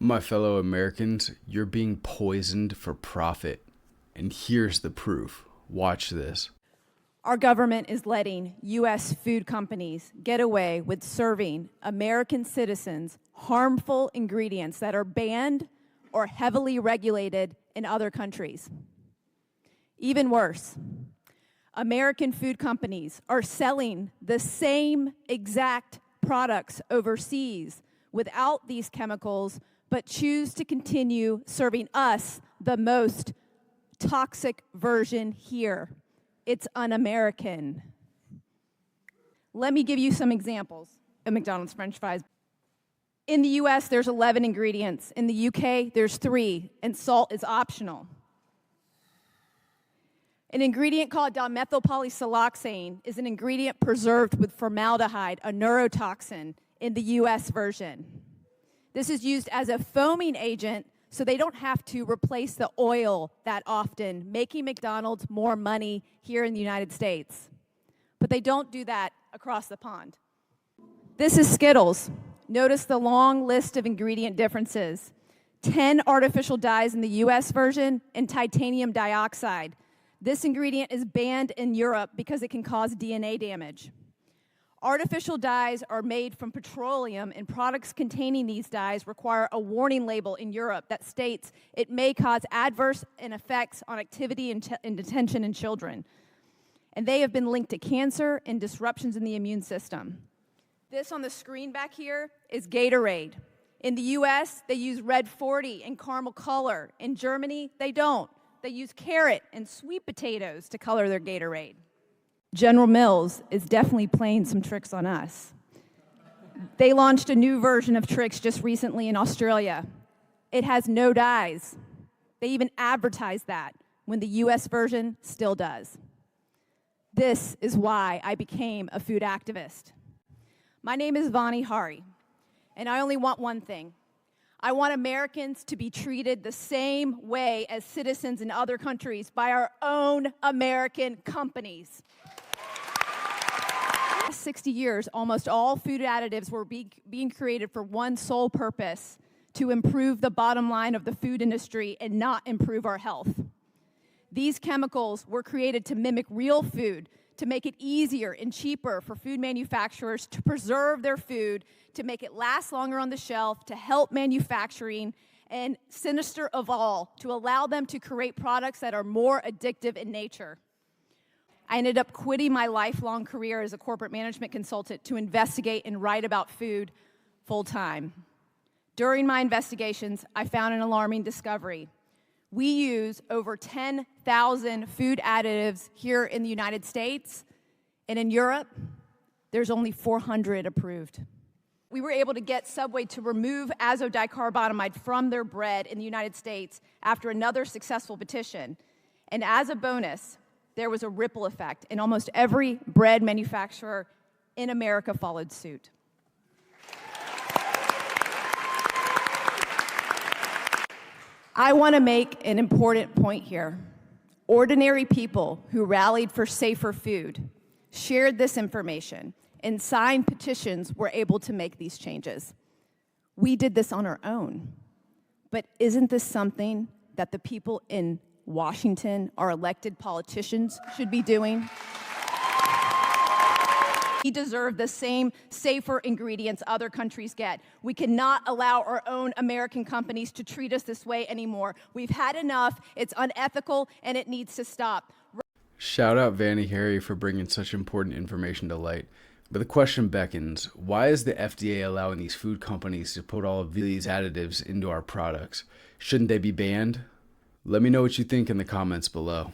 My fellow Americans, you're being poisoned for profit. And here's the proof. Watch this. Our government is letting U.S. food companies get away with serving American citizens harmful ingredients that are banned or heavily regulated in other countries. Even worse, American food companies are selling the same exact products overseas without these chemicals, but choose to continue serving us the most toxic version here. It's un-American. Let me give you some examples of McDonald's French fries. In the US, there's 11 ingredients. In the UK, there's 3, and salt is optional. An ingredient called dimethylpolysiloxane is an ingredient preserved with formaldehyde, a neurotoxin, in the US version. This is used as a foaming agent so they don't have to replace the oil that often, making McDonald's more money here in the United States. But they don't do that across the pond. This is Skittles. Notice the long list of ingredient differences. 10 artificial dyes in the US version and titanium dioxide. This ingredient is banned in Europe because it can cause DNA damage. Artificial dyes are made from petroleum, and products containing these dyes require a warning label in Europe that states it may cause adverse effects on activity and attention in children. And they have been linked to cancer and disruptions in the immune system. This on the screen back here is Gatorade. In the US, they use red 40 and caramel color. In Germany, they don't. They use carrot and sweet potatoes to color their Gatorade. General Mills is definitely playing some tricks on us. They launched a new version of Trix just recently in Australia. It has no dyes. They even advertise that when the US version still does. This is why I became a food activist. My name is Vani Hari, and I only want one thing. I want Americans to be treated the same way as citizens in other countries by our own American companies. In the last 60 years, almost all food additives were being created for one sole purpose: to improve the bottom line of the food industry and not improve our health. These chemicals were created to mimic real food, to make it easier and cheaper for food manufacturers to preserve their food, to make it last longer on the shelf, to help manufacturing, and sinister of all, to allow them to create products that are more addictive in nature. I ended up quitting my lifelong career as a corporate management consultant to investigate and write about food full-time. During my investigations, I found an alarming discovery. We use over 10,000 food additives here in the United States, and in Europe, there's only 400 approved. We were able to get Subway to remove azodicarbonamide from their bread in the United States after another successful petition. And as a bonus, there was a ripple effect, and almost every bread manufacturer in America followed suit. I want to make an important point here. Ordinary people who rallied for safer food, shared this information, and signed petitions were able to make these changes. We did this on our own. But isn't this something that the people in Washington, our elected politicians, should be doing? We deserve the same safer ingredients other countries get. We cannot allow our own American companies to treat us this way anymore. We've had enough. It's unethical, and it needs to stop. Shout out Vani Hari for bringing such important information to light. But the question beckons, why is the FDA allowing these food companies to put all of these additives into our products? Shouldn't they be banned? Let me know what you think in the comments below.